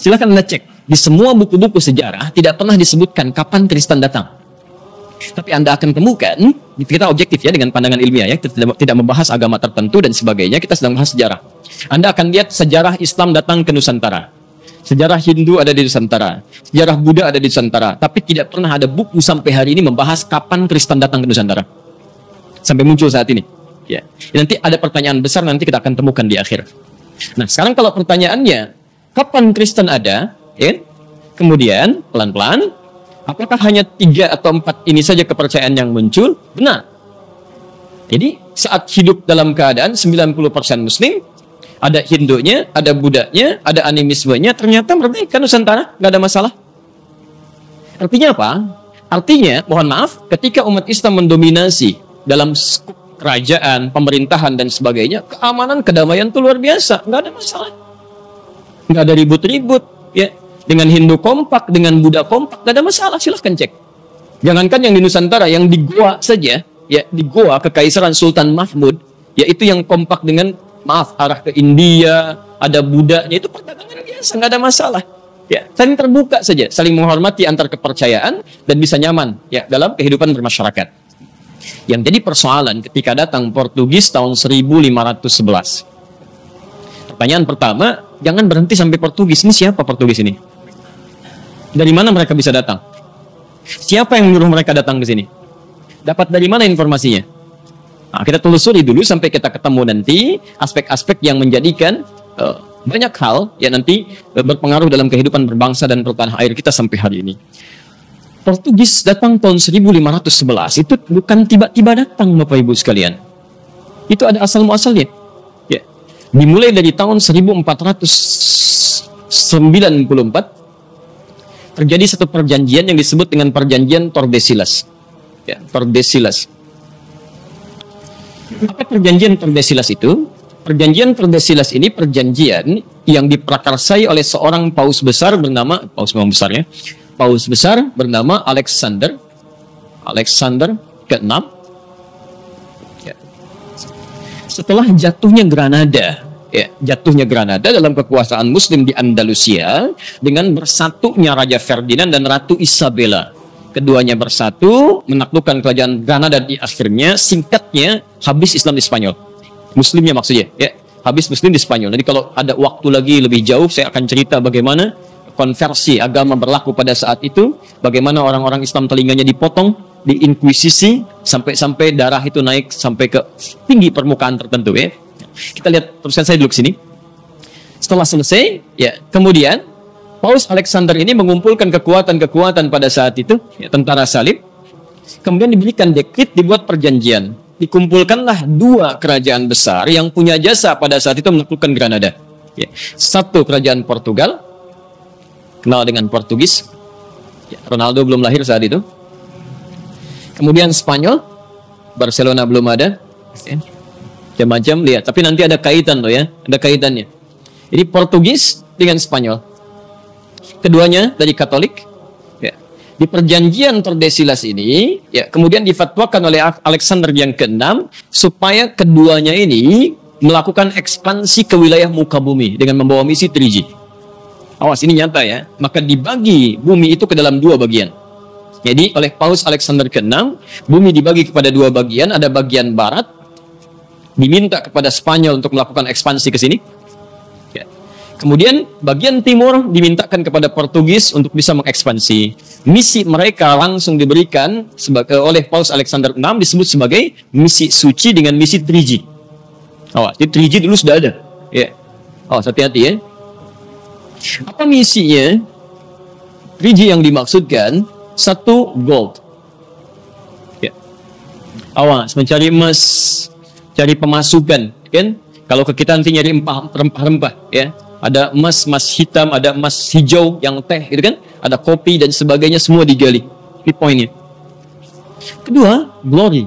Silakan Anda cek. Di semua buku-buku sejarah tidak pernah disebutkan kapan Kristen datang. Tapi Anda akan temukan, kita objektif ya dengan pandangan ilmiah ya, kita tidak membahas agama tertentu dan sebagainya, kita sedang bahas sejarah. Anda akan lihat sejarah Islam datang ke Nusantara. Sejarah Hindu ada di Nusantara. Sejarah Buddha ada di Nusantara. Tapi tidak pernah ada buku sampai hari ini membahas kapan Kristen datang ke Nusantara. Sampai muncul saat ini. Ya. Nanti ada pertanyaan besar, nanti kita akan temukan di akhir. Nah, sekarang kalau pertanyaannya, kapan Kristen ada? Ya? Kemudian, pelan-pelan, apakah hanya 3 atau 4 ini saja kepercayaan yang muncul? Benar. Jadi, saat hidup dalam keadaan 90% Muslim, ada Hindunya, ada Buddhanya, ada animismenya, ternyata merdeka Nusantara, nggak ada masalah. Artinya apa? Artinya, mohon maaf, ketika umat Islam mendominasi dalam skup kerajaan, pemerintahan, dan sebagainya, keamanan, kedamaian itu luar biasa, nggak ada masalah. Nggak ada ribut-ribut, ya. Dengan Hindu kompak, dengan Buddha kompak, nggak ada masalah, silahkan cek. Jangankan yang di Nusantara, yang di Goa saja, ya, di Goa, Kekaisaran Sultan Mahmud, yaitu yang kompak dengan, maaf, arah ke India, ada Buddhanya, itu perdagangan biasa, nggak ada masalah. Ya, saling terbuka saja, saling menghormati antar kepercayaan, dan bisa nyaman, ya, dalam kehidupan bermasyarakat. Yang jadi persoalan ketika datang Portugis tahun 1511. Pertanyaan pertama, jangan berhenti sampai Portugis. Ini siapa Portugis ini? Dari mana mereka bisa datang? Siapa yang menyuruh mereka datang ke sini? Dapat dari mana informasinya? Nah, kita telusuri dulu sampai kita ketemu nanti aspek-aspek yang menjadikan banyak hal yang nanti berpengaruh dalam kehidupan berbangsa dan bertanah air kita sampai hari ini. Portugis datang tahun 1511. Itu bukan tiba-tiba datang, Bapak Ibu sekalian. Itu ada asal-muasalnya. Ya. Dimulai dari tahun 1494 terjadi satu perjanjian yang disebut dengan perjanjian Tordesillas. Ya, Tordesillas. Apa perjanjian Tordesillas itu? Perjanjian Tordesillas ini perjanjian yang diprakarsai oleh seorang paus besar bernama, paus besar bernama Alexander ke-6. Ya. Setelah jatuhnya Granada, ya, jatuhnya Granada dalam kekuasaan Muslim di Andalusia dengan bersatunya Raja Ferdinand dan Ratu Isabella. Keduanya bersatu menaklukkan kerajaan Granada di akhirnya, singkatnya habis Islam di Spanyol. Muslimnya maksudnya, ya, habis Muslim di Spanyol. Jadi kalau ada waktu lagi lebih jauh, saya akan cerita bagaimana konversi agama berlaku pada saat itu, bagaimana orang-orang Islam telinganya dipotong, diinkuisisi, sampai-sampai darah itu naik sampai ke tinggi permukaan tertentu, ya. Kita lihat tulisan saya dulu ke sini. Setelah selesai, ya, kemudian Paus Alexander ini mengumpulkan kekuatan-kekuatan pada saat itu, ya, tentara salib. Kemudian diberikan dekrit, dibuat perjanjian. Dikumpulkanlah 2 kerajaan besar yang punya jasa pada saat itu menaklukkan Granada. Ya. Satu kerajaan Portugal, kenal dengan Portugis. Ya, Ronaldo belum lahir saat itu. Kemudian Spanyol, Barcelona belum ada. Ya. Macam-macam, lihat. Tapi nanti ada kaitan loh, ya. Ada kaitannya. Jadi Portugis dengan Spanyol. Keduanya dari Katolik. Ya. Di perjanjian Tordesillas ini, ya, kemudian difatwakan oleh Alexander yang ke-6 supaya keduanya ini melakukan ekspansi ke wilayah muka bumi dengan membawa misi 3G. Awas, ini nyata ya. Maka dibagi bumi itu ke dalam 2 bagian. Jadi oleh Paus Alexander ke-6, bumi dibagi kepada 2 bagian. Ada bagian barat, diminta kepada Spanyol untuk melakukan ekspansi ke sini. Ya. Kemudian bagian timur dimintakan kepada Portugis untuk bisa mengekspansi. Misi mereka langsung diberikan oleh Paus Alexander VI disebut sebagai misi suci dengan misi 3G. Awas, jadi 3G dulu sudah ada. Ya. Awas, hati-hati ya. Apa misinya? 3G yang dimaksudkan, 1, gold. Ya. Awas, mencari emas, cari pemasukan, kan? Kalau ke kita nanti nyari rempah-rempah, ya. Ada emas hitam, ada emas hijau yang teh, gitu kan? Ada kopi dan sebagainya, semua digali. Ini poinnya. Kedua, glory.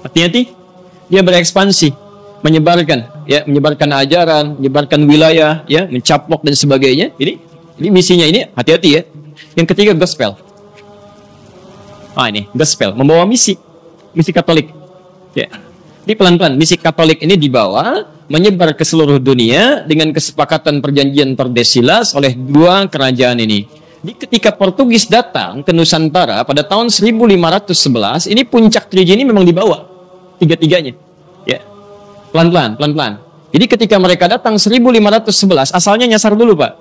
Hati-hati, dia berekspansi, menyebarkan, ya, menyebarkan ajaran, menyebarkan wilayah, ya, mencaplok dan sebagainya. Ini misinya ini, hati-hati ya. Yang ketiga, gospel. Ini gospel, membawa misi Katolik. Ya. Tapi pelan-pelan misi Katolik ini dibawa menyebar ke seluruh dunia dengan kesepakatan perjanjian Tordesillas oleh dua kerajaan ini. Di ketika Portugis datang ke Nusantara pada tahun 1511, ini puncak 3G ini memang dibawa tiga-tiganya. Ya. Pelan-pelan, pelan-pelan. Jadi ketika mereka datang 1511, asalnya nyasar dulu, Pak.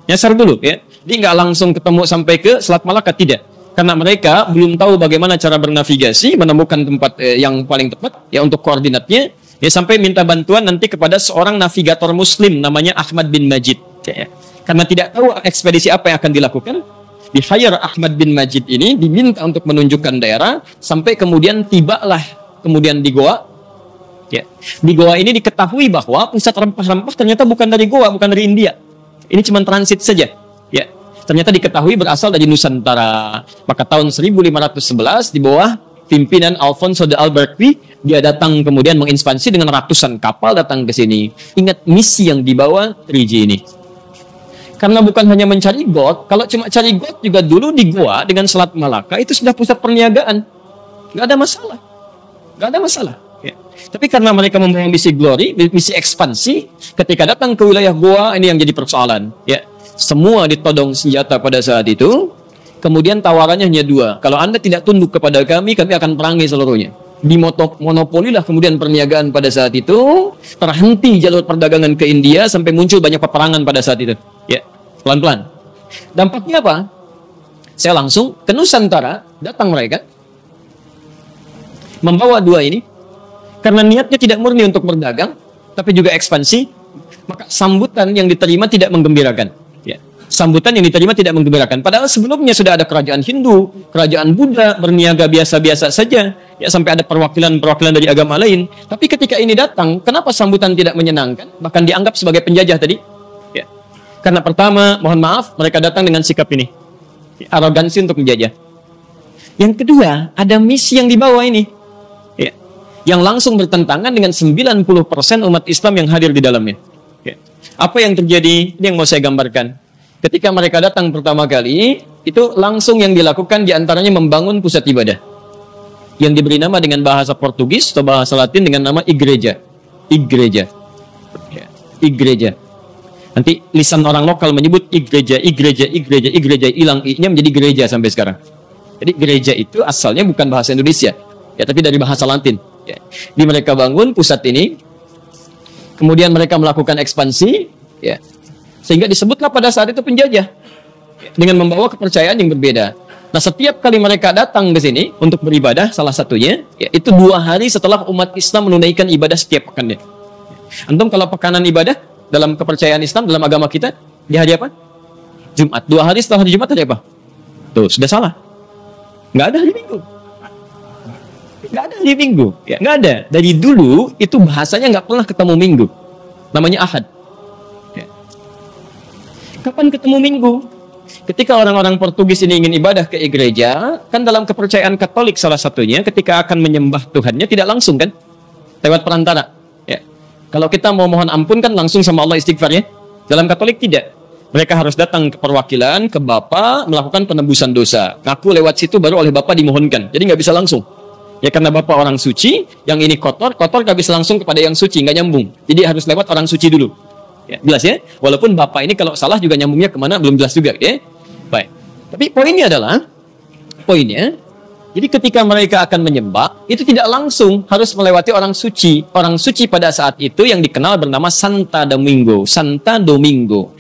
Nyasar dulu, ya. Dia nggak langsung ketemu sampai ke Selat Malaka, tidak. Karena mereka belum tahu bagaimana cara bernavigasi, menemukan tempat yang paling tepat ya untuk koordinatnya. Ya, sampai minta bantuan nanti kepada seorang navigator Muslim namanya Ahmad bin Majid. Ya. Karena tidak tahu ekspedisi apa yang akan dilakukan, di-hire Ahmad bin Majid ini diminta untuk menunjukkan daerah, sampai kemudian tibalah kemudian di Goa. Ya. Di Goa ini diketahui bahwa pusat rempah-rempah ternyata bukan dari Goa, bukan dari India. Ini cuma transit saja. Ya. Ternyata diketahui berasal dari Nusantara. Maka tahun 1511 di bawah pimpinan Alfonso de Albuquerque, dia datang kemudian mengekspansi dengan ratusan kapal datang ke sini. Ingat misi yang dibawa 3G ini. Karena bukan hanya mencari gold, kalau cuma cari gold juga dulu di Goa dengan Selat Malaka itu sudah pusat perniagaan. Nggak ada masalah. Nggak ada masalah. Ya. Tapi karena mereka membawa misi glory, misi ekspansi, ketika datang ke wilayah Goa, ini yang jadi persoalan. Ya. Semua ditodong senjata pada saat itu. Kemudian tawarannya hanya dua. Kalau Anda tidak tunduk kepada kami akan perangi seluruhnya. Dimonopolilah kemudian perniagaan pada saat itu. Terhenti jalur perdagangan ke India sampai muncul banyak peperangan pada saat itu. Ya, pelan-pelan. Dampaknya apa? Saya langsung ke Nusantara, datang mereka. Membawa dua ini. Karena niatnya tidak murni untuk berdagang, tapi juga ekspansi. Maka sambutan yang diterima tidak menggembirakan. Sambutan yang diterima tidak menggembirakan. Padahal sebelumnya sudah ada kerajaan Hindu, kerajaan Buddha, berniaga biasa-biasa saja. Ya, sampai ada perwakilan-perwakilan dari agama lain. Tapi ketika ini datang, kenapa sambutan tidak menyenangkan? Bahkan dianggap sebagai penjajah tadi. Ya. Karena pertama, mohon maaf, mereka datang dengan sikap ini. Arogansi untuk menjajah. Yang kedua, ada misi yang dibawa ini. Ya. Yang langsung bertentangan dengan 90% umat Islam yang hadir di dalamnya. Ya. Apa yang terjadi? Ini yang mau saya gambarkan. Ketika mereka datang pertama kali, itu langsung yang dilakukan diantaranya membangun pusat ibadah. Yang diberi nama dengan bahasa Portugis atau bahasa Latin dengan nama igreja. Igreja. Ya, igreja. Nanti lisan orang lokal menyebut igreja, igreja, igreja, igreja. Hilang i-nya menjadi gereja sampai sekarang. Jadi gereja itu asalnya bukan bahasa Indonesia. Ya, tapi dari bahasa Latin. Ya. Di mereka bangun pusat ini. Kemudian mereka melakukan ekspansi. Ya. Sehingga disebutlah pada saat itu penjajah dengan membawa kepercayaan yang berbeda. Nah, setiap kali mereka datang ke sini untuk beribadah, salah satunya yaitu 2 hari setelah umat Islam menunaikan ibadah setiap pekannya. Antum kalau pekanan ibadah dalam kepercayaan Islam, dalam agama kita, di hari apa? Jumat. 2 hari setelah hari Jumat hari apa? Tuh, sudah salah. Nggak ada hari Minggu. Nggak ada hari Minggu. Ya, nggak ada. Dari dulu itu bahasanya nggak pernah ketemu Minggu. Namanya Ahad. Kapan ketemu Minggu? Ketika orang-orang Portugis ini ingin ibadah ke gereja, kan dalam kepercayaan Katolik salah satunya, ketika akan menyembah Tuhannya tidak langsung kan? Lewat perantara. Ya. Kalau kita mau mohon ampun kan langsung sama Allah istighfar ya. Dalam Katolik tidak. Mereka harus datang ke perwakilan, ke Bapa, melakukan penebusan dosa. Ngaku lewat situ baru oleh Bapa dimohonkan. Jadi nggak bisa langsung. Ya karena Bapa orang suci, yang ini kotor nggak bisa langsung kepada yang suci, nggak nyambung. Jadi harus lewat orang suci dulu. Ya, jelas ya? Walaupun Bapak ini kalau salah juga nyambungnya kemana belum jelas juga ya. Baik. Tapi poinnya, jadi ketika mereka akan menyembah, itu tidak langsung harus melewati orang suci. Orang suci pada saat itu yang dikenal bernama Santa Domingo. Santa Domingo.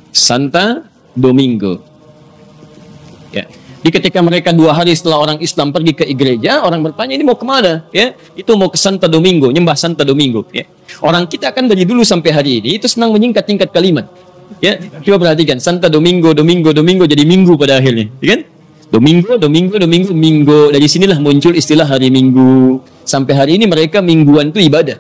Santa Domingo. Ya. Jadi ketika mereka 2 hari setelah orang Islam pergi ke gereja, orang bertanya ini mau kemana? Ya, itu mau ke Santa Domingo, nyembah Santa Domingo. Ya. Orang kita kan dari dulu sampai hari ini itu senang menyingkat-nyingkat kalimat. Ya, coba perhatikan Santa Domingo, Domingo, Domingo jadi minggu pada akhirnya, ya kan? Domingo, Domingo, Domingo, Minggu. Dari sinilah muncul istilah hari Minggu. Sampai hari ini mereka mingguan itu ibadah.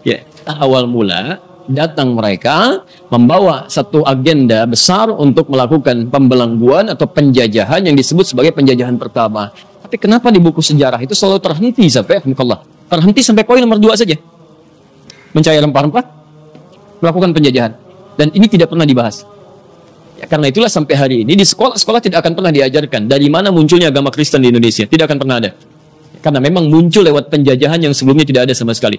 Ya, awal mula datang mereka membawa satu agenda besar untuk melakukan pembelengguan atau penjajahan yang disebut sebagai penjajahan pertama. Tapi kenapa di buku sejarah itu selalu terhenti sampai terhenti sampai poin nomor 2 saja. Mencari rempah-rempah, melakukan penjajahan. Dan ini tidak pernah dibahas. Ya, karena itulah sampai hari ini di sekolah-sekolah tidak akan pernah diajarkan dari mana munculnya agama Kristen di Indonesia. Tidak akan pernah ada. Karena memang muncul lewat penjajahan yang sebelumnya tidak ada sama sekali.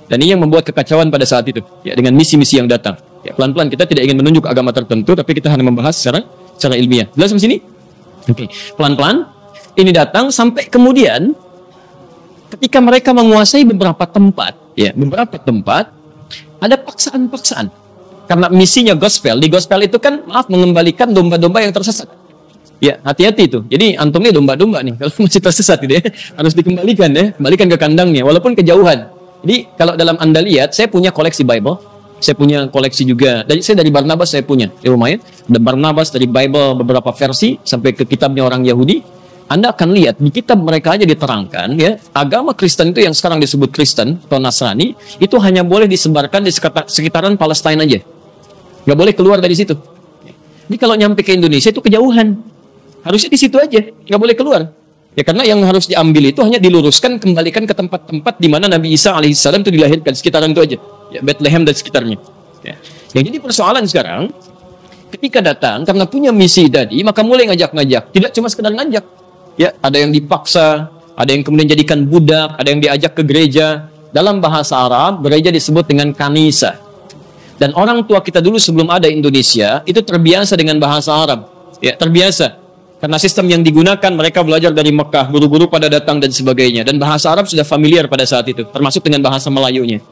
Dan ini yang membuat kekacauan pada saat itu, ya, dengan misi-misi yang datang. Ya, pelan-pelan kita tidak ingin menunjuk agama tertentu, tapi kita hanya membahas secara ilmiah. Jelas sampai sini? Oke. Pelan-pelan ini datang sampai kemudian ketika mereka menguasai beberapa tempat, ya, beberapa tempat ada paksaan-paksaan. Karena misinya gospel, di gospel itu kan mengembalikan domba-domba yang tersesat. Ya, hati-hati itu. Jadi antum ini domba-domba nih, kalau masih tersesat gitu ya, harus dikembalikan ya, kembalikan ke kandangnya walaupun kejauhan. Jadi kalau dalam Anda lihat, saya punya koleksi Bible, saya punya koleksi juga. Saya dari Barnabas saya punya, ya lumayan. Ada Barnabas dari Bible beberapa versi sampai ke kitabnya orang Yahudi. Anda akan lihat di kitab mereka aja diterangkan ya, agama Kristen itu yang sekarang disebut Kristen atau Nasrani itu hanya boleh disebarkan di sekitaran Palestina aja. Nggak boleh keluar dari situ. Jadi kalau nyampe ke Indonesia itu kejauhan. Harusnya di situ aja, nggak boleh keluar. Ya karena yang harus diambil itu hanya diluruskan, kembalikan ke tempat-tempat di mana Nabi Isa alaihissalam itu dilahirkan, sekitaran itu aja. Ya, Bethlehem dan sekitarnya. Ya. Yang jadi persoalan sekarang, ketika datang karena punya misi tadi, maka mulai ngajak-ngajak. Tidak cuma sekedar ngajak. Ya, ada yang dipaksa, ada yang kemudian jadikan budak, ada yang diajak ke gereja. Dalam bahasa Arab, gereja disebut dengan kanisa. Dan orang tua kita dulu sebelum ada Indonesia, itu terbiasa dengan bahasa Arab. Ya, terbiasa. Karena sistem yang digunakan, mereka belajar dari Mekah, guru-guru pada datang dan sebagainya. Dan bahasa Arab sudah familiar pada saat itu, termasuk dengan bahasa Melayunya.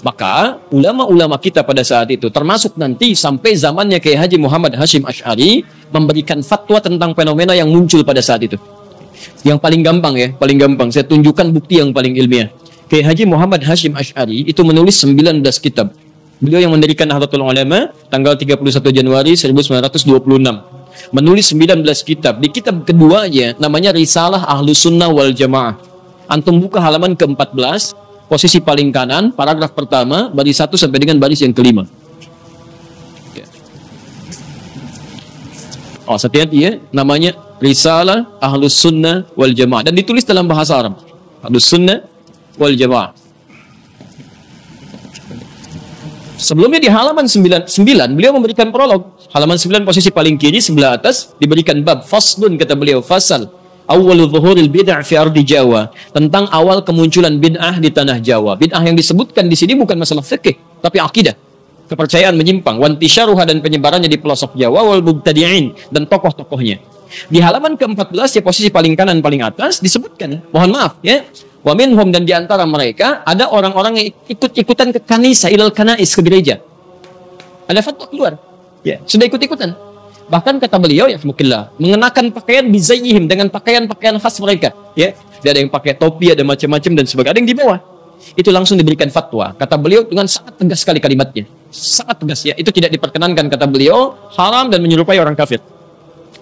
Maka, ulama-ulama kita pada saat itu, termasuk nanti sampai zamannya Kiai Haji Muhammad Hashim Asy'ari, memberikan fatwa tentang fenomena yang muncul pada saat itu. Yang paling gampang ya, paling gampang. Saya tunjukkan bukti yang paling ilmiah. Kiai Haji Muhammad Hashim Asy'ari itu menulis 19 kitab. Beliau yang mendirikan Nahdlatul Ulama tanggal 31 Januari 1926. Menulis 19 kitab. Di kitab keduanya namanya Risalah Ahlus Sunnah wal Jamaah. Antum buka halaman ke-14, posisi paling kanan, paragraf pertama, baris 1 sampai dengan baris yang kelima. Oh, hati-hati ya, namanya Risalah Ahlus Sunnah wal Jamaah dan ditulis dalam bahasa Arab. Ahlus Sunnah wal Jamaah. Sebelumnya di halaman 99 beliau memberikan prolog. Halaman 9 posisi paling kiri sebelah atas diberikan bab faslun, kata beliau, fasal awwalu zuhuril bid'ah fi ardi Jawa, tentang awal kemunculan bid'ah di tanah Jawa. Bid'ah yang disebutkan di sini bukan masalah fikih, tapi akidah. Kepercayaan menyimpang, wantisyaruha dan penyebarannya di pelosok Jawa, wal mubtadi'in dan tokoh-tokohnya. Di halaman ke-14 ya posisi paling kanan paling atas disebutkan, mohon maaf ya, wa minhum, dan diantara mereka ada orang-orang yang ikut-ikutan ke kanisa, ilal kanais, ke gereja. Ada fatwa keluar. Ya, sudah ikut-ikutan. Bahkan kata beliau ya mungkinlah mengenakan pakaian bizayyihim, dengan pakaian-pakaian khas mereka. Ya, ada yang pakai topi, ada macam-macam dan sebagainya. Ada yang di bawah. Itu langsung diberikan fatwa. Kata beliau dengan sangat tegas sekali kalimatnya. Sangat tegas ya. Itu tidak diperkenankan, kata beliau, haram dan menyerupai orang kafir.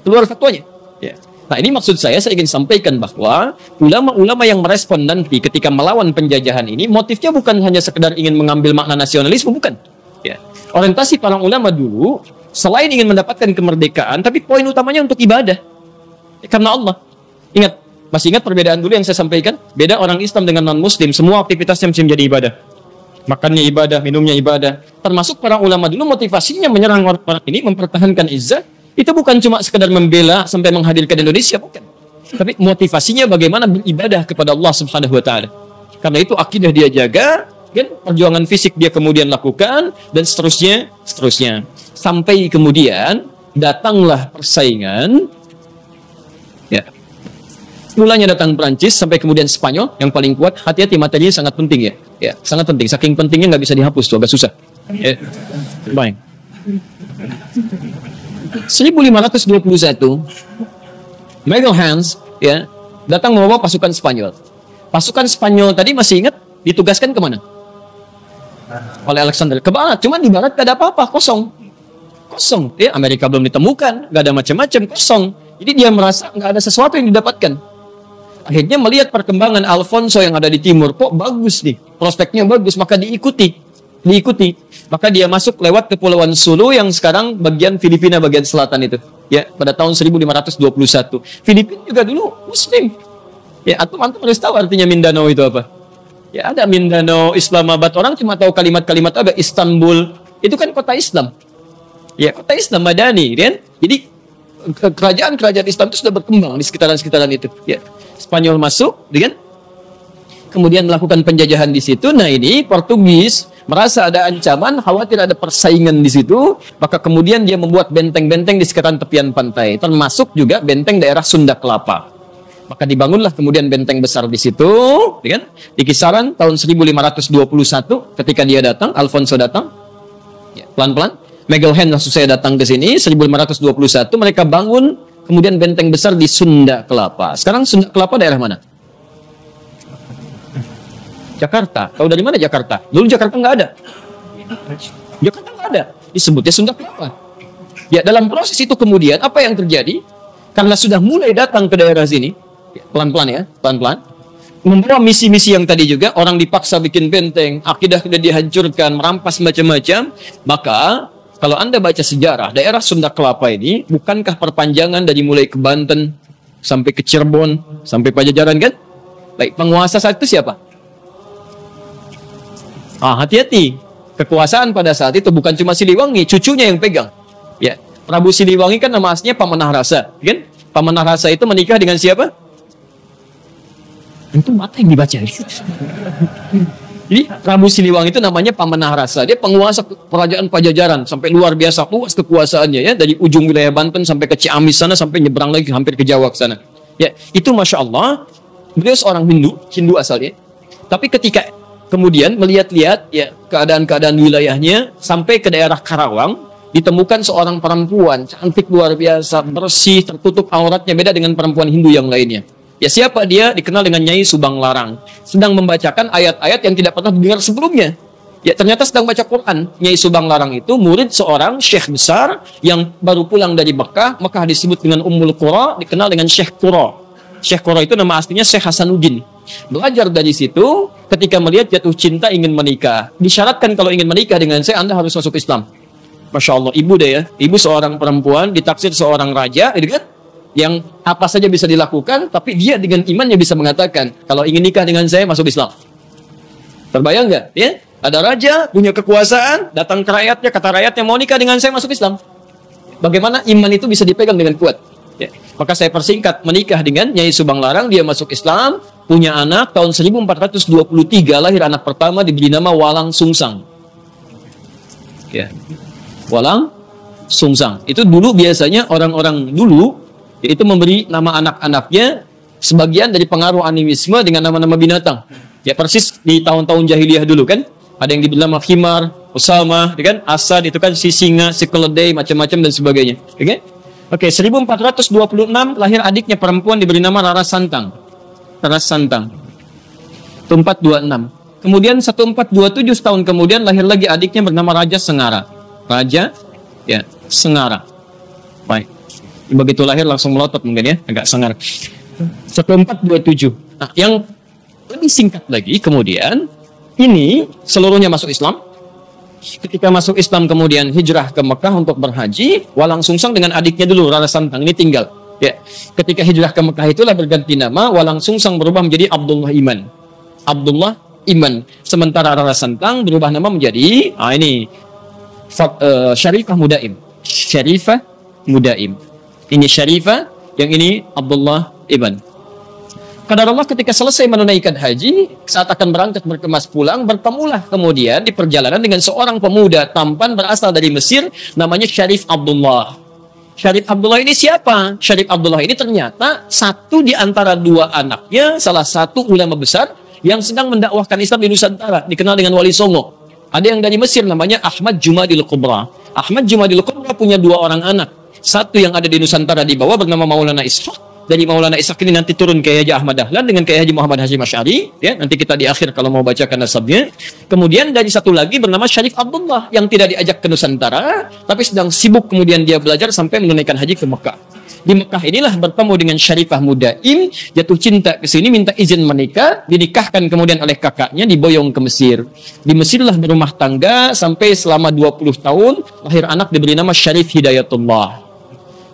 Keluar fatwanya. Ya. Nah, ini maksud saya ingin sampaikan bahwa ulama-ulama yang merespon nanti ketika melawan penjajahan ini, motifnya bukan hanya sekedar ingin mengambil makna nasionalisme, bukan. Ya. Orientasi para ulama dulu selain ingin mendapatkan kemerdekaan, tapi poin utamanya untuk ibadah. Karena Allah. Ingat, masih ingat perbedaan dulu yang saya sampaikan? Beda orang Islam dengan non-Muslim, semua aktivitasnya mesti menjadi ibadah. Makannya ibadah, minumnya ibadah. Termasuk para ulama dulu motivasinya menyerang orang ini, mempertahankan izzah, itu bukan cuma sekedar membela sampai menghadirkan Indonesia, bukan. Tapi motivasinya bagaimana beribadah kepada Allah Subhanahu wa taala. Karena itu akidah dia jaga, kan, perjuangan fisik dia kemudian lakukan, dan seterusnya. Sampai kemudian datanglah persaingan. Ya. Mulanya datang Prancis, sampai kemudian Spanyol yang paling kuat. Hati-hati, materinya sangat penting ya. Ya, sangat penting. Saking pentingnya nggak bisa dihapus tuh, agak susah. Ya. Baik. 1521 Miguel Hans ya datang membawa pasukan Spanyol. Pasukan Spanyol tadi masih ingat ditugaskan kemana? Oleh Alexander ke barat. Cuman di barat gak ada apa-apa, kosong. Ya, Amerika belum ditemukan, gak ada macam-macam, kosong. Jadi dia merasa gak ada sesuatu yang didapatkan. Akhirnya melihat perkembangan Alfonso yang ada di timur, kok bagus nih, prospeknya bagus, maka diikuti. Maka dia masuk lewat Kepulauan Sulu yang sekarang bagian Filipina bagian selatan itu. Ya, pada tahun 1521. Filipina juga dulu Muslim. Ya, antum harus tahu artinya Mindanao itu apa. Ya, ada Mindanao, Islamabad. Orang cuma tahu kalimat-kalimat apa, Istanbul. Itu kan kota Islam. Ya, kota Islam Madani, kan? Jadi kerajaan-kerajaan Islam itu sudah berkembang di sekitaran-sekitaran itu. Ya, Spanyol masuk, kan? kemudian melakukan penjajahan di situ. Nah ini Portugis merasa ada ancaman, khawatir ada persaingan di situ, maka kemudian dia membuat benteng-benteng di sekitaran tepian pantai, termasuk juga benteng daerah Sunda Kelapa. Maka dibangunlah kemudian benteng besar di situ, kan? Di kisaran tahun 1521 ketika dia datang, Alfonso datang, ya, pelan-pelan. Magellan langsung saya datang ke sini, 1521 mereka bangun kemudian benteng besar di Sunda Kelapa. Sekarang Sunda Kelapa daerah mana? Jakarta. Tahu dari mana Jakarta? Dulu Jakarta nggak ada. Jakarta nggak ada. Disebutnya Sunda Kelapa. Ya, dalam proses itu kemudian apa yang terjadi? Karena sudah mulai datang ke daerah sini, pelan-pelan ya, pelan-pelan. Membawa misi-misi yang tadi juga, orang dipaksa bikin benteng, akidah sudah dihancurkan, merampas macam-macam. Maka kalau Anda baca sejarah, daerah Sunda Kelapa ini bukankah perpanjangan dari mulai ke Banten sampai ke Cirebon, sampai Pajajaran kan? Baik, penguasa saat itu siapa? Hati-hati. Kekuasaan pada saat itu bukan cuma Siliwangi, cucunya yang pegang. Ya, Prabu Siliwangi kan nama aslinya Pamanah Rasa, kan? Pamanah Rasa itu menikah dengan siapa? Itu mata yang dibaca. Jadi Prabu Siliwangi itu namanya Pamanah Rasa. Dia penguasa kerajaan Pajajaran sampai luar biasa luas kekuasaannya ya, dari ujung wilayah Banten sampai ke Ciamis sana sampai nyebrang lagi hampir ke Jawa ke sana. Ya, itu Masya Allah. Beliau seorang Hindu asalnya. Tapi ketika kemudian melihat-lihat ya keadaan-keadaan wilayahnya sampai ke daerah Karawang, ditemukan seorang perempuan cantik luar biasa, bersih, tertutup auratnya, beda dengan perempuan Hindu yang lainnya. Ya, siapa dia? Dikenal dengan Nyai Subang Larang. Sedang membacakan ayat-ayat yang tidak pernah dengar sebelumnya. Ya, ternyata sedang baca Quran. Nyai Subang Larang itu murid seorang syekh besar yang baru pulang dari Mekah. Mekah disebut dengan Ummul Qura, dikenal dengan Syekh Qura. Syekh Qura itu nama aslinya Syekh Hasanuddin. Belajar dari situ, ketika melihat jatuh cinta ingin menikah. Disyaratkan kalau ingin menikah dengan saya, Anda harus masuk Islam. Masya Allah, ibu deh ya. Ibu seorang perempuan, ditaksir seorang raja, gitu kan? Yang apa saja bisa dilakukan, tapi dia dengan imannya bisa mengatakan, kalau ingin nikah dengan saya, masuk Islam. Terbayang nggak? Ya? Ada raja, punya kekuasaan, datang ke rakyatnya, kata rakyatnya, mau nikah dengan saya, masuk Islam. Bagaimana iman itu bisa dipegang dengan kuat? Ya. Maka saya persingkat, menikah dengan Nyai Subang Larang, dia masuk Islam, punya anak, tahun 1423, lahir anak pertama, diberi nama Walang Sungsang. Ya. Walang Sungsang. Itu dulu biasanya orang-orang dulu, itu memberi nama anak-anaknya sebagian dari pengaruh animisme dengan nama-nama binatang. Ya, persis di tahun-tahun jahiliyah dulu kan. Ada yang diberi nama Khimar, Usama, kan? Asad itu kan si singa, si keledai, macam-macam dan sebagainya. Oke? Oke, 1426 lahir adiknya perempuan diberi nama Rara Santang. Rara Santang. 1426. Kemudian 1427 tahun kemudian lahir lagi adiknya bernama Raja Sengara. Raja ya, Sengara. Baik. Begitu lahir langsung melotot mungkin ya, agak sengar. 1427. Nah, yang lebih singkat lagi kemudian ini seluruhnya masuk Islam. Ketika masuk Islam kemudian hijrah ke Mekah untuk berhaji, Walang Sungsang dengan adiknya dulu Rara Santang ini tinggal. Ya, ketika hijrah ke Mekah itulah berganti nama, Walang Sungsang berubah menjadi Abdullah Iman. Abdullah Iman. Sementara Rara Santang berubah nama menjadi Syarifah Mudaim. Syarifah Mudaim. Ini Syarifah, yang ini Abdullah Ibn. Kadar Allah ketika selesai menunaikan haji, saat akan berangkat berkemas pulang, bertemulah kemudian di perjalanan dengan seorang pemuda tampan berasal dari Mesir, namanya Syarif Abdullah. Syarif Abdullah ini siapa? Syarif Abdullah ini ternyata satu di antara dua anaknya, salah satu ulama besar yang sedang mendakwahkan Islam di Nusantara, dikenal dengan Wali Songo. Ada yang dari Mesir namanya Ahmad Jumadil Kubra. Ahmad Jumadil Kubra punya dua orang anak. Satu yang ada di Nusantara di bawah bernama Maulana Ishaq. Dari Maulana Ishaq ini nanti turun Kiai Haji Ahmad Dahlan dengan Kiai Haji Muhammad Hashim Asy'ari. Ya, nanti kita di akhir kalau mau bacakan nasabnya. Kemudian dari satu lagi bernama Syarif Abdullah yang tidak diajak ke Nusantara, tapi sedang sibuk kemudian dia belajar sampai menunaikan haji ke Mekah. Di Mekah inilah bertemu dengan Syarifah Mudaim, jatuh cinta ke sini, minta izin menikah, dinikahkan kemudian oleh kakaknya, diboyong ke Mesir. Di Mesirlah berumah tangga sampai selama 20 tahun, lahir anak diberi nama Syarif Hidayatullah.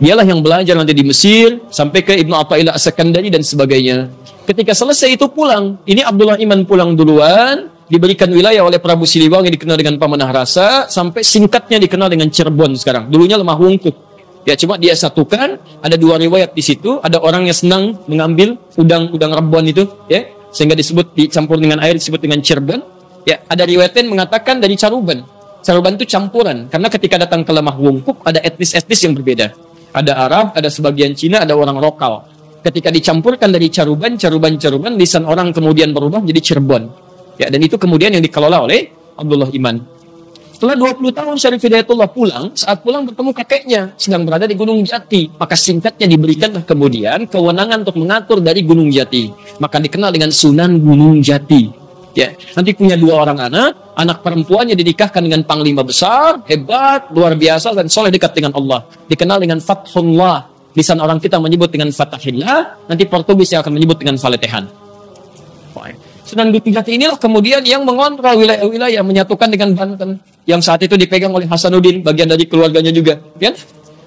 Dialah yang belajar nanti di Mesir sampai ke Ibnu Athaillah As-Sakandari dan sebagainya. Ketika selesai itu pulang, ini Abdullah Iman pulang duluan, diberikan wilayah oleh Prabu Siliwangi dikenal dengan Pamanah Rasa, sampai singkatnya dikenal dengan Cirebon sekarang. Dulunya Lemah Wungkuk. Ya, cuma dia satukan, ada dua riwayat di situ, ada orang yang senang mengambil udang-udang Rebon itu, ya. sehingga dicampur dengan air disebut dengan Cirebon. Ya, ada riwayat yang mengatakan dari Caruban. Caruban itu campuran, karena ketika datang ke Lemah Wungkuk ada etnis-etnis yang berbeda. Ada Arab, ada sebagian Cina, ada orang lokal. Ketika dicampurkan dari Caruban, lisan orang kemudian berubah menjadi Cirebon. Ya, dan itu kemudian yang dikelola oleh Abdullah Iman. Setelah 20 tahun Syarif Hidayatullah pulang, saat pulang bertemu kakeknya sedang berada di Gunung Jati. Maka singkatnya diberikanlah kemudian kewenangan untuk mengatur dari Gunung Jati. Maka dikenal dengan Sunan Gunung Jati. Ya, nanti punya 2 orang anak perempuannya dinikahkan dengan panglima besar, hebat, luar biasa, dan soleh dekat dengan Allah. Dikenal dengan Fathullah. Lisan orang kita menyebut dengan Fatahillah, nanti Portugis yang akan menyebut dengan Faletehan. Sunan Gunung Jati inilah kemudian yang mengontrol wilayah-wilayah, menyatukan dengan Banten, yang saat itu dipegang oleh Hasanuddin, bagian dari keluarganya juga. Ya?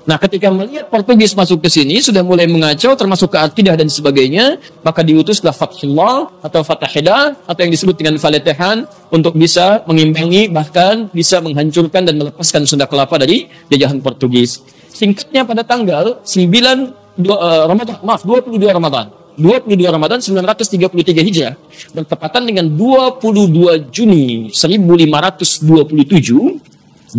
Nah, ketika melihat Portugis masuk ke sini, sudah mulai mengacau, termasuk ke akidah dan sebagainya, maka diutuslah Fathullah atau Fatahillah, atau yang disebut dengan Faletehan, untuk bisa mengimbangi, bahkan bisa menghancurkan dan melepaskan Sunda Kelapa dari jajahan Portugis. Singkatnya pada tanggal 22 Ramadan 933 Hijrah bertepatan dengan 22 Juni 1527 25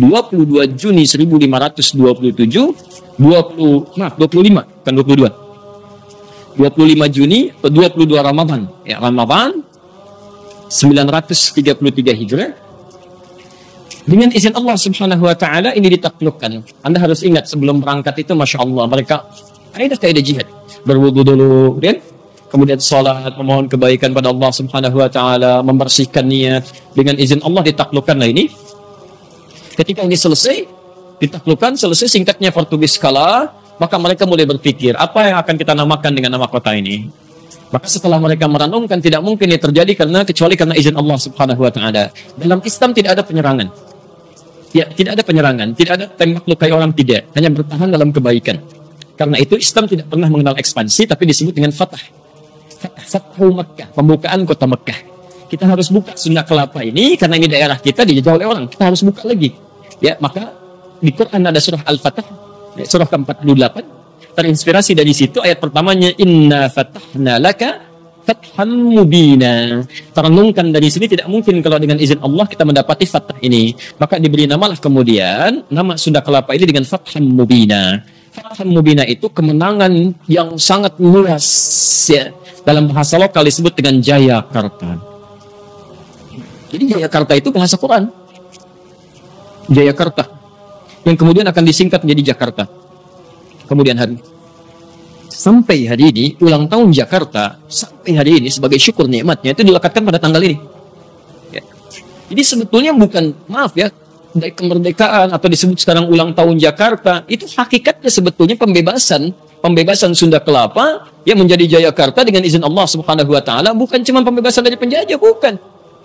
Juni atau 22 Ramadan ya, Ramadan 933 Hijrah dengan izin Allah Subhanahu wa taala ini ditaklukkan. Anda harus ingat sebelum berangkat itu Masya Allah mereka kaidah jihad, berwudu dulu, kemudian salat, memohon kebaikan pada Allah Subhanahu wa taala, membersihkan niat, dengan izin Allah ditaklukkanlah ini. Ketika ini selesai, ditaklukkan, selesai, singkatnya Portugis kalah, maka mereka mulai berpikir, apa yang akan kita namakan dengan nama kota ini? Maka setelah mereka merenungkan, tidak mungkin ini terjadi kecuali karena izin Allah Subhanahu wa taala. Dalam Islam tidak ada penyerangan. Ya, tidak ada penyerangan, tidak ada tembak lukai orang, tidak, hanya bertahan dalam kebaikan. Karena itu Islam tidak pernah mengenal ekspansi, tapi disebut dengan Fatah. Fathu Makkah, pembukaan kota Mekkah. Kita harus buka Sunda Kelapa ini, karena ini daerah kita dijajah oleh orang. Kita harus buka lagi. Ya, maka di Quran ada surah Al-Fatah, surah ke-48. Terinspirasi dari situ, ayat pertamanya, Inna fatahna laka fathan mubina. Terenungkan dari sini, tidak mungkin kalau dengan izin Allah kita mendapati Fatah ini. Maka diberi namalah kemudian, nama Sunda Kelapa ini dengan Fathan Mubina. Fathan Mubina itu kemenangan yang sangat luas, ya. Dalam bahasa lokal disebut dengan Jayakarta. Jadi Jayakarta itu bahasa Quran. Jayakarta. Yang kemudian akan disingkat menjadi Jakarta. Kemudian sampai hari ini, ulang tahun Jakarta, sampai hari ini sebagai syukur nikmatnya itu dilekatkan pada tanggal ini. Ya. Jadi sebetulnya bukan, maaf ya, dari kemerdekaan atau disebut sekarang ulang tahun Jakarta, itu hakikatnya sebetulnya pembebasan Sunda Kelapa yang menjadi Jayakarta dengan izin Allah Subhanahu wa taala, bukan cuma pembebasan dari penjajah, bukan.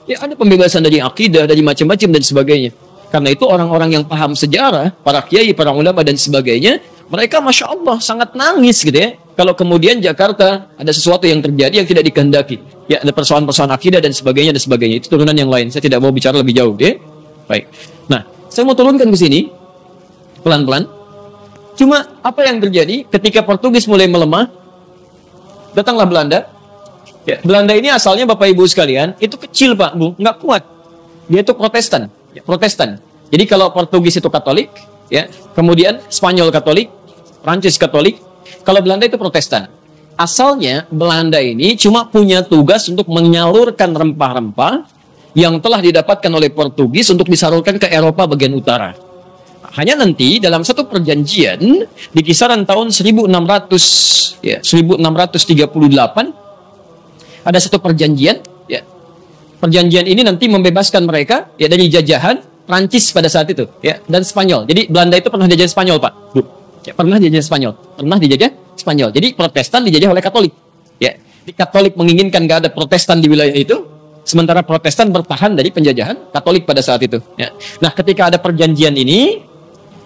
Ya, ada pembebasan dari akidah, dari macam-macam dan sebagainya. Karena itu orang-orang yang paham sejarah, para kiai, para ulama dan sebagainya, mereka Masya Allah sangat nangis gitu ya. Kalau kemudian Jakarta ada sesuatu yang terjadi yang tidak dikehendaki. Ya, ada persoalan-persoalan akidah dan sebagainya. Itu turunan yang lain. Saya tidak mau bicara lebih jauh ya. Baik. Nah, saya mau turunkan ke sini pelan-pelan. Cuma apa yang terjadi ketika Portugis mulai melemah, datanglah Belanda. Ya, Belanda ini asalnya Bapak Ibu sekalian, itu kecil Pak Bu, nggak kuat. Dia itu Protestan. Ya, Protestan. Jadi kalau Portugis itu Katolik, ya, kemudian Spanyol Katolik, Prancis Katolik, kalau Belanda itu Protestan. Asalnya Belanda ini cuma punya tugas untuk menyalurkan rempah-rempah yang telah didapatkan oleh Portugis untuk disalurkan ke Eropa bagian utara. Hanya nanti dalam satu perjanjian di kisaran tahun 1638 ada satu perjanjian, ya. Perjanjian ini nanti membebaskan mereka ya dari jajahan Prancis pada saat itu, ya, dan Spanyol. Jadi Belanda itu pernah dijajah Spanyol, Pak. Bu. Ya, pernah dijajah Spanyol. Jadi Protestan dijajah oleh Katolik. Ya, di Katolik menginginkan gak ada Protestan di wilayah itu, sementara Protestan bertahan dari penjajahan Katolik pada saat itu. Ya. Nah, ketika ada perjanjian ini,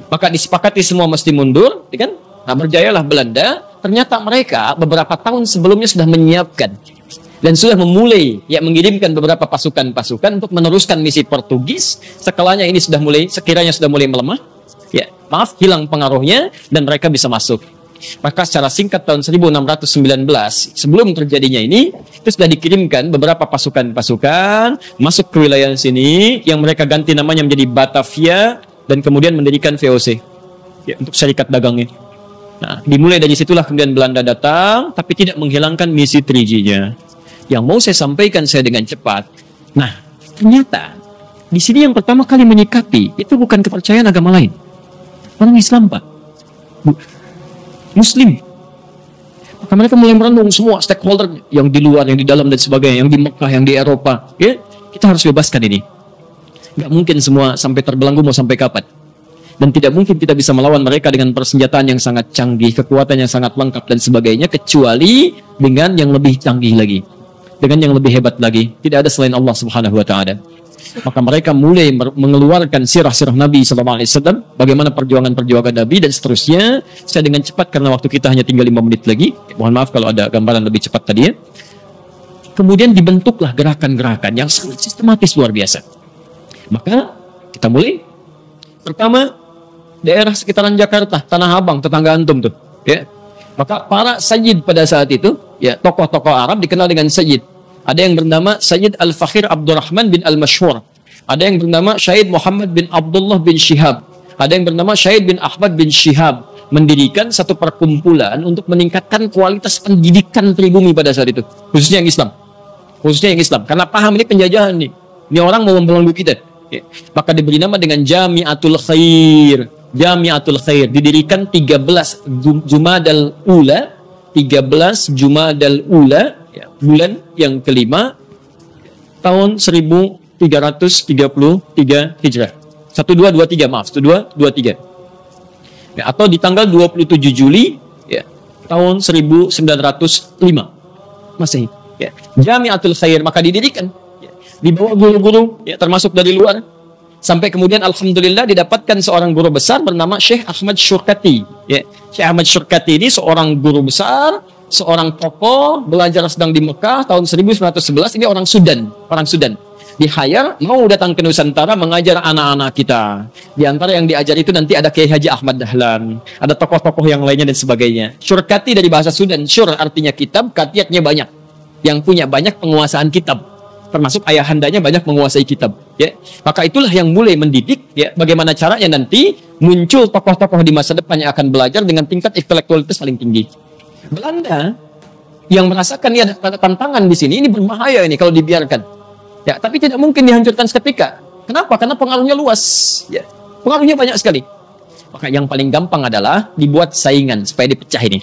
maka disepakati semua mesti mundur, ya kan? Nah, berjayalah Belanda. Ternyata mereka beberapa tahun sebelumnya sudah menyiapkan dan sudah memulai ya mengirimkan beberapa pasukan-pasukan untuk meneruskan misi Portugis. Sekiranya sudah mulai melemah, ya, maaf, hilang pengaruhnya dan mereka bisa masuk. Maka secara singkat tahun 1619 sebelum terjadinya ini itu sudah dikirimkan beberapa pasukan-pasukan masuk ke wilayah sini yang mereka ganti namanya menjadi Batavia dan kemudian mendirikan VOC ya, untuk syarikat dagangnya. Nah, dimulai dari situlah kemudian Belanda datang tapi tidak menghilangkan misi 3G-nya. Yang mau saya sampaikan saya dengan cepat. Nah, ternyata di sini yang pertama kali menyikapi itu bukan kepercayaan agama lain. Orang Islam, Pak. Muslim. Maka mereka mulai merenung semua stakeholder yang di luar, yang di dalam dan sebagainya, yang di Mekah, yang di Eropa. Ya, kita harus bebaskan ini. Nggak mungkin semua sampai terbelenggu mau sampai kapan. Dan tidak mungkin kita bisa melawan mereka dengan persenjataan yang sangat canggih, kekuatan yang sangat lengkap dan sebagainya, kecuali dengan yang lebih canggih lagi. Dengan yang lebih hebat lagi. Tidak ada selain Allah Subhanahu wa Ta'ala. Maka mereka mulai mengeluarkan sirah-sirah Nabi SAW, bagaimana perjuangan-perjuangan Nabi dan seterusnya. Saya dengan cepat karena waktu kita hanya tinggal 5 menit lagi. Mohon maaf kalau ada gambaran lebih cepat tadi ya. Kemudian dibentuklah gerakan-gerakan yang sangat sistematis luar biasa. Maka kita mulai. Pertama, daerah sekitaran Jakarta, Tanah Abang, tetangga antum tuh. Ya. Maka para sayyid pada saat itu, ya tokoh-tokoh Arab dikenal dengan sayyid. Ada yang bernama Sayyid Al-Fakhir Abdurrahman bin Al-Mashhur. Ada yang bernama Syahid Muhammad bin Abdullah bin Shihab. Ada yang bernama Syahid bin Ahmad bin Shihab. Mendirikan satu perkumpulan untuk meningkatkan kualitas pendidikan pribumi pada saat itu. Khususnya yang Islam. Khususnya yang Islam. Karena paham ini penjajahan nih. Ini orang mau membelenggu kita. Ya. Maka diberi nama dengan Jami'atul Khair. Jami'atul Khair. Didirikan 13 Jumadal Ula. 13 Jumadal Ula. Ya, bulan yang kelima tahun 1333 Hijrah. 1223 maaf, 1223. Ya, atau di tanggal 27 Juli ya, tahun 1905 Masehi. Ya. Jami'atul Khair maka didirikan ya, di bawah guru-guru ya, termasuk dari luar. Sampai kemudian alhamdulillah didapatkan seorang guru besar bernama Syekh Ahmad Syurkati. Ya. Syekh Ahmad Syurkati ini seorang guru besar, seorang tokoh, belajar sedang di Mekah tahun 1911. Ini orang Sudan, di-hire mau datang ke Nusantara mengajar anak-anak kita. Di antara yang diajar itu nanti ada Kiai Haji Ahmad Dahlan, ada tokoh-tokoh yang lainnya dan sebagainya. Syurkati dari bahasa Sudan, syur artinya kitab, katiatnya banyak. Yang punya banyak penguasaan kitab, termasuk ayahandanya banyak menguasai kitab. Ya, maka itulah yang mulai mendidik. Ya, bagaimana caranya nanti muncul tokoh-tokoh di masa depan yang akan belajar dengan tingkat intelektualitas paling tinggi. Belanda yang merasakan ini ada tantangan di sini, ini berbahaya ini kalau dibiarkan. Ya, tapi tidak mungkin dihancurkan seketika. Kenapa? Karena pengaruhnya luas. Ya, pengaruhnya banyak sekali. Maka yang paling gampang adalah dibuat saingan supaya dipecah ini.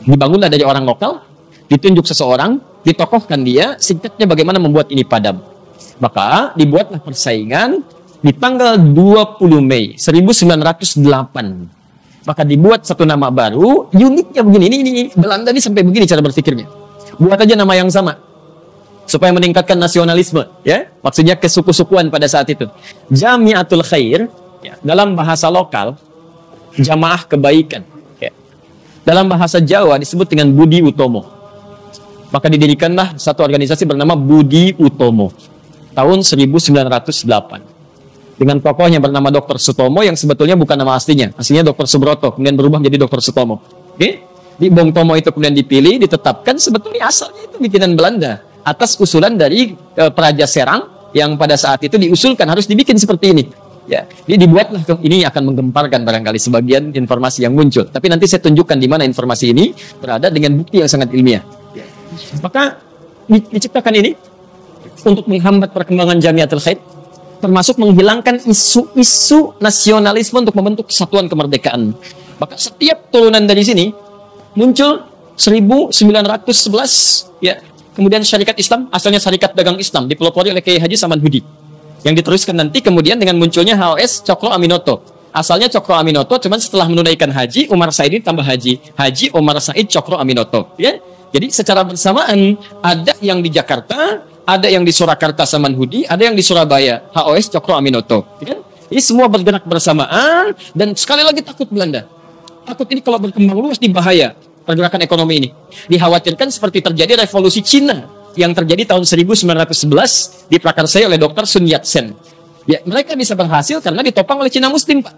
Dibangunlah dari orang lokal, ditunjuk seseorang, ditokohkan dia, singkatnya bagaimana membuat ini padam. Maka dibuatlah persaingan di tanggal 20 Mei 1908. Maka dibuat satu nama baru, uniknya begini, ini Belanda ini sampai begini cara berpikirnya. Buat aja nama yang sama, supaya meningkatkan nasionalisme, ya, maksudnya kesuku-sukuan pada saat itu. Jami'atul Khair, ya, dalam bahasa lokal, jamaah kebaikan. Ya. Dalam bahasa Jawa disebut dengan Budi Utomo. Maka didirikanlah satu organisasi bernama Budi Utomo, tahun 1908. Dengan tokohnya bernama Dr. Sutomo yang sebetulnya bukan nama aslinya. Aslinya Dr. Subroto, kemudian berubah menjadi Dr. Sutomo. Oke? Di Bong Tomo itu kemudian dipilih, ditetapkan, sebetulnya asalnya itu bikinan Belanda. Atas usulan dari Praja Serang yang pada saat itu diusulkan harus dibikin seperti ini. Ya, jadi dibuatlah, ini akan menggemparkan barangkali sebagian informasi yang muncul. Tapi nanti saya tunjukkan di mana informasi ini berada dengan bukti yang sangat ilmiah. Maka diciptakan ini untuk menghambat perkembangan Jami'atul Khair, termasuk menghilangkan isu-isu nasionalisme untuk membentuk kesatuan kemerdekaan. Maka setiap turunan dari sini muncul 1911 ya. Kemudian syarikat Islam, asalnya Syarikat Dagang Islam, dipelopori oleh Kiai Haji Samanhudi. Yang diteruskan nanti kemudian dengan munculnya HOS Cokro Aminoto. Asalnya Cokro Aminoto, cuman setelah menunaikan haji, Umar Said tambah haji. Haji Umar Said Cokro Aminoto. Ya. Jadi secara bersamaan ada yang di Jakarta, ada yang di Surakarta Samanhudi, ada yang di Surabaya, HOS Cokro Aminoto. Ya? Ini semua bergerak bersamaan dan sekali lagi takut Belanda. Takut ini kalau berkembang luas di bahaya pergerakan ekonomi ini. Dikhawatirkan seperti terjadi revolusi Cina yang terjadi tahun 1911 diprakarsai oleh Dr. Sun Yat-sen. Ya, mereka bisa berhasil karena ditopang oleh Cina Muslim, Pak.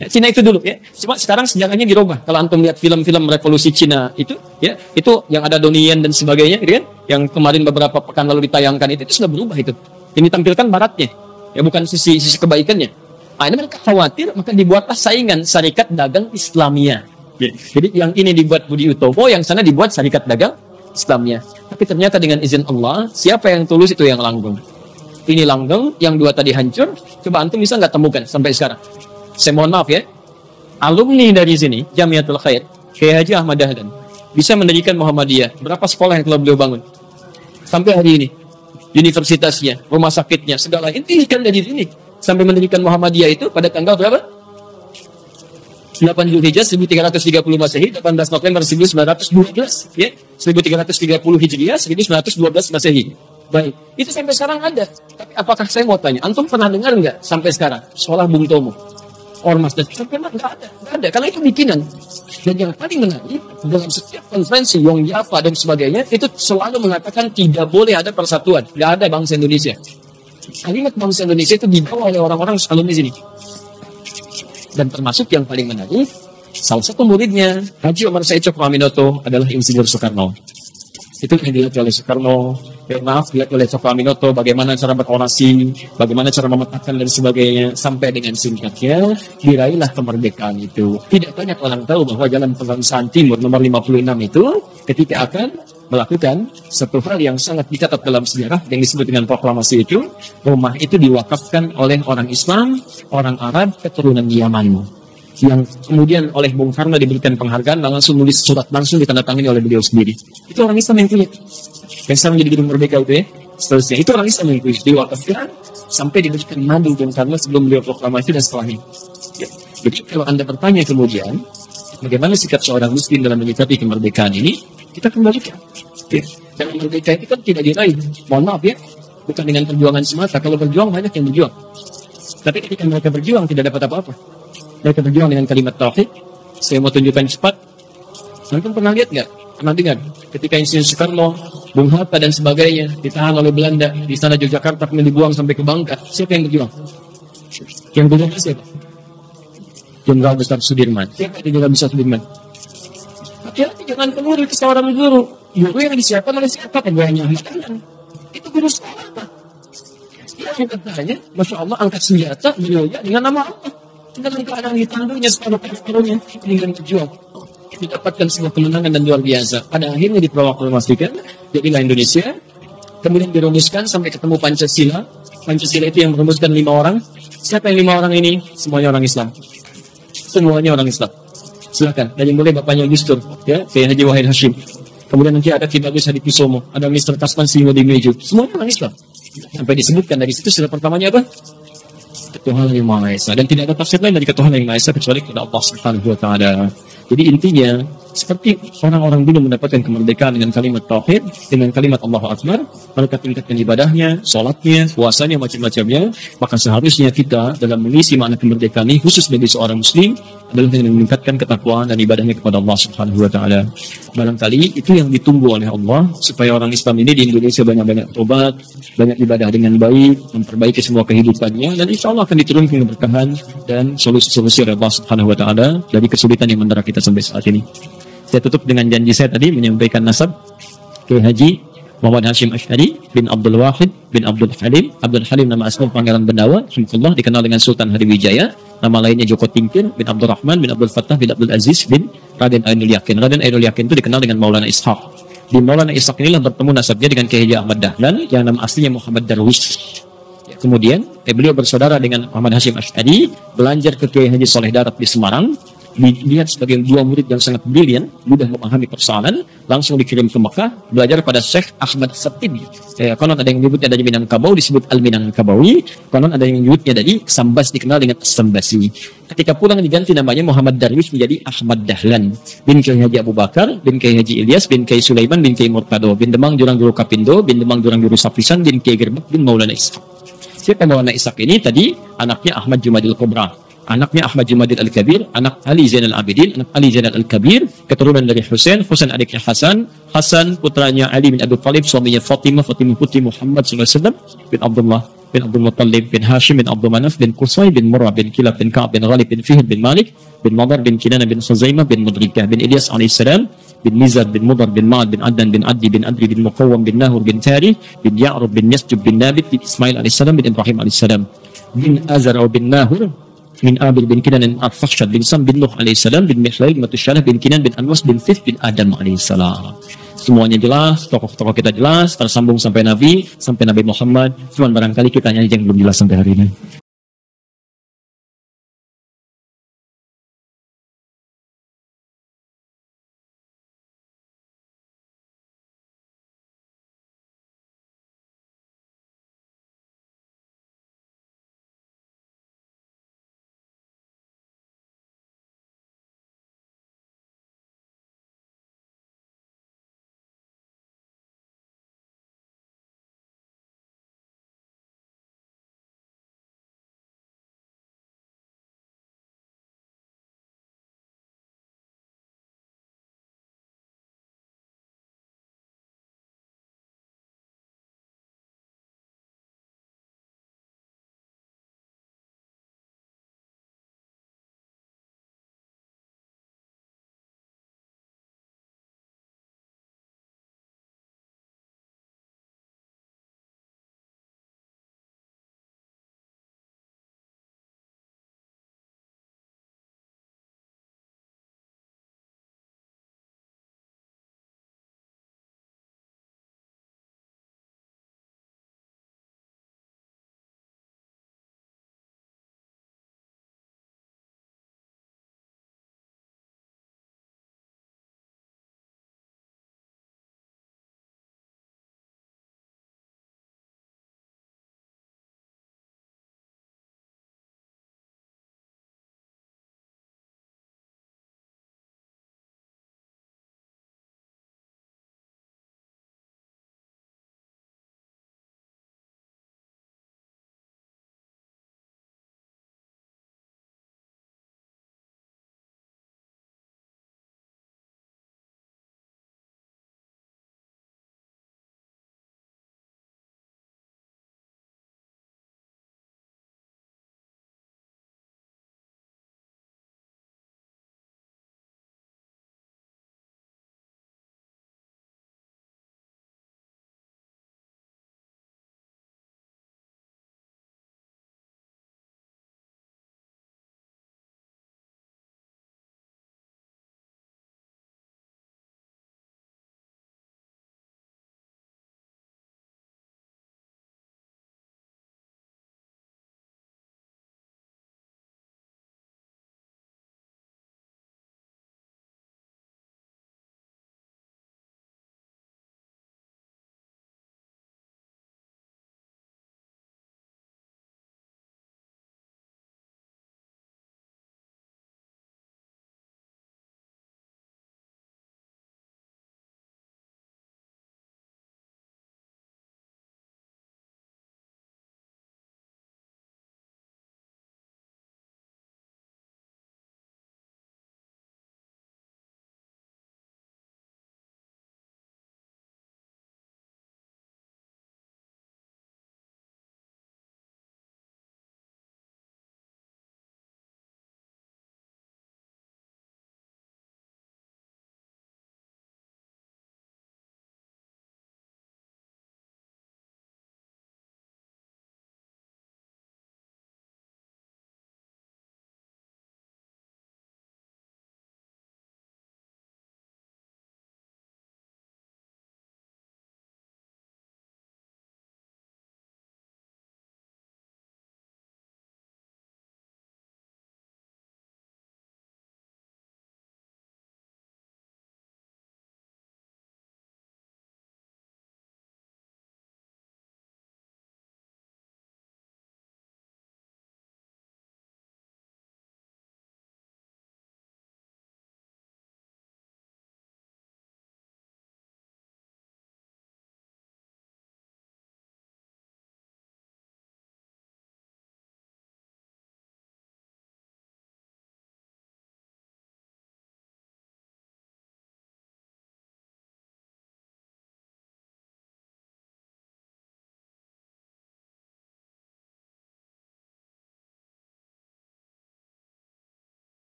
Ya, Cina itu dulu ya. Cuma sekarang sejarahnya dirubah. Kalau antum lihat film-film revolusi Cina itu, ya, itu yang ada Donnie Yen dan sebagainya, gitu kan? Yang kemarin beberapa pekan lalu ditayangkan itu sudah berubah itu. Ini tampilkan baratnya, ya bukan sisi kebaikannya. Nah, ini mereka khawatir, maka dibuatlah saingan Syarikat Dagang Islamia. Ya. Jadi yang ini dibuat Budi Utomo, yang sana dibuat Syarikat Dagang Islamia. Tapi ternyata dengan izin Allah, siapa yang tulus itu yang langgeng. Ini langgeng, yang dua tadi hancur. Coba antum bisa nggak temukan sampai sekarang? Saya mohon maaf ya, alumni dari sini, Jamiatul Khair, Kiai Haji Ahmad Dahlan, bisa mendirikan Muhammadiyah. Berapa sekolah yang telah beliau bangun? Sampai hari ini. Universitasnya, rumah sakitnya, segala ini kan dari sini. Sampai mendirikan Muhammadiyah itu pada tanggal berapa? 8 Zulhijjah 1330 Masehi, 18 November 1912, ya. 1330 Hijriah, 1912 Masehi. Baik, itu sampai sekarang ada. Tapi apakah saya mau tanya, antum pernah dengar nggak sampai sekarang sekolah Bung Tomo? Ormas dan sebagainya nggak ada, karena itu bikinan. Dan yang paling menarik dalam setiap konferensi Yong Java dan sebagainya itu selalu mengatakan tidak boleh ada persatuan, tidak ada bangsa Indonesia. Kalimat bangsa Indonesia itu dibawa oleh orang-orang alumni sini. Dan termasuk yang paling menarik, salah satu muridnya Haji Omar Said Cokroaminoto adalah Insinyur Soekarno. Itu yang dilihat oleh Soekarno, dilihat oleh Cokroaminoto, bagaimana cara berorasi, bagaimana cara memetakan dan sebagainya, sampai dengan singkatnya diraihlah kemerdekaan itu. Tidak banyak orang tahu bahwa Jalan Pegangsaan Timur nomor 56 itu ketika akan melakukan satu hal yang sangat dicatat dalam sejarah yang disebut dengan proklamasi itu, rumah itu diwakafkan oleh orang Islam, orang Arab, keturunan Yaman. Yang kemudian oleh Bung Karno diberikan penghargaan, langsung nulis surat langsung ditandatangani oleh beliau sendiri. Itu orang Islam yang punya. Yang sekarang menjadi Gedung Merdeka itu ya, seterusnya. Itu orang Islam yang punya. Diwakafkan sampai diberikan madu Bung Karno sebelum beliau proklamasi dan setelahnya. Ya. Jadi kalau Anda bertanya kemudian, bagaimana sikap seorang Muslim dalam menyikapi kemerdekaan ini, kita kembalikan. Ya. Dalam merdeka itu kan tidak diraih. Mohon maaf ya, bukan dengan perjuangan semata. Kalau berjuang banyak yang berjuang. Tapi ketika mereka berjuang tidak dapat apa-apa. Mereka berjuang dengan kalimat tauhid. Saya mau tunjukkan cepat. Antum pernah lihat nggak? Pernah dengar? Ketika Insinyur Soekarno, Bung Hatta dan sebagainya ditahan oleh Belanda di sana Yogyakarta, kemudian dibuang sampai ke Bangka. Siapa yang berjuang? Yang berjuang siapa? Jenderal Besar Sudirman. Siapa itu Jenderal Besar Sudirman? Hati-hati jangan keliru ke seorang guru. Guru yang disiapkan oleh siapa? Pegawainya. Itu guru sekolah. Yang katanya, Masya Allah, angkat senjata, beliau dengan nama Allah. Dengan keadaan ditandunya separuh-paruhnya dengan berjuang didapatkan sebuah kemenangan dan luar biasa. Pada akhirnya diproklamasikan jadilah Indonesia, kemudian dirumuskan sampai ketemu Pancasila. Pancasila itu yang merumuskan 5 orang. Siapa yang 5 orang ini? Semuanya orang Islam. Semuanya orang Islam. Silakan. Dari mulai bapaknya Gus Dur, ya, Kiai Haji Wahid Hashim. Kemudian nanti ada Ki Bagus Hadikusumo, ada Mr. Kasman Singodimiju. Semuanya orang Islam. Sampai disebutkan dari situ sila pertamanya apa? Ketuhanan yang Maha Esa, dan tidak ada tafsir lain dari ketuhanan yang Maha Esa kecuali kepada Allah Subhanahu wa taala. Jadi intinya seperti orang-orang dulu mendapatkan kemerdekaan dengan kalimat tauhid, dengan kalimat Allahu Akbar, mereka tingkatkan ibadahnya, sholatnya, puasanya, macam-macamnya, maka seharusnya kita dalam mengisi makna kemerdekaan ini khusus bagi seorang muslim adalah dengan meningkatkan ketakwaan dan ibadahnya kepada Allah Subhanahu wa taala. Barangkali itu yang ditunggu oleh Allah supaya orang Islam ini di Indonesia banyak-banyak tobat, banyak ibadah dengan baik, memperbaiki semua kehidupannya, dan insya Allah akan diturunkan keberkahan dan solusi-solusi oleh Allah Subhanahu wa taala dari kesulitan yang mendera kita sampai saat ini. Saya tutup dengan janji saya tadi menyampaikan nasab Kiai Haji Muhammad Hashim Asy'ari bin Abdul Wahid bin Abdul Halim. Abdul Halim nama asli Pangeran Bendawa, rahimahullah, dikenal dengan Sultan Hariwijaya. Nama lainnya Joko Tingkir bin Abdul Rahman bin Abdul Fattah bin Abdul Aziz bin Raden Ainul Yakin. Raden Ainul Yakin itu dikenal dengan Maulana Ishaq. Di Maulana Ishaq inilah bertemu nasabnya dengan Kiai Haji Ahmad Dahlan yang nama aslinya Muhammad Darwish. Kemudian beliau bersaudara dengan Muhammad Hashim Asy'ari, belajar ke Kiai Haji Soleh Darat di Semarang. Dilihat sebagai dua murid yang sangat brilian, mudah memahami persoalan, langsung dikirim ke Mekah, belajar pada Syekh Ahmad Khatib. Konon ada yang menyebutnya dari Minangkabau, disebut Al-Minangkabawi. Konon ada yang menyebutnya dari Sambas, dikenal dengan Sambasi. Ketika pulang diganti namanya Muhammad Darwish menjadi Ahmad Dahlan. Bin Kiai Haji Abu Bakar, bin Kiai Haji Ilyas, bin Kiai Sulaiman, bin Kiai Murtado, bin Demang Jurang Guru Kapindo, bin Demang Jurang Guru Sapisan, bin Kiai Gerbek, bin Maulana Ishaq. Siapa Maulana Ishaq ini? Tadi anaknya Ahmad Jumadil Kubra. Anaknya Ahmad Jumadil Al-Kabir, anak Ali Zainal Abidin, anak Ali Zainal Al-Kabir, keturunan dari Husain, Husain adiknya Hasan, Hasan putranya Ali bin Abi Thalib, suaminya Fatimah, Fatimah putri Muhammad SAW bin Abdullah bin Abdul Muttalib, bin Hashim, bin Abdul Manaf, bin Qusay, bin Murrah, bin Kilab, bin Ka'ab, bin Ghalib, bin Fihr, bin Malik, bin Nadar, bin Kinana, bin Khuzaimah, bin Mudrikah, bin Ilyas alaihissalam, bin Nizar, bin Mudar, bin Ma'ad, bin Adnan, bin Addi, bin Adri, bin Muqawwam, bin Nahur, bin Tari, bin Ya'rub, bin Yasjub, bin Nabit, bin Ismail alaihissalam, bin Ibrahim alaihissalam, bin Azar atau bin Nahur, bin Abil, bin Kinan, bin Al-Fakhshad, bin Sam, bin Nuh alaihissalam, bin Mikhlail, bin Matusyalah, bin Kinan, bin Anwas, bin Thith, bin Adam alaihissalam. Semuanya jelas, tokoh-tokoh kita jelas, tersambung sampai Nabi Muhammad. Cuman barangkali kita yang belum jelas sampai hari ini.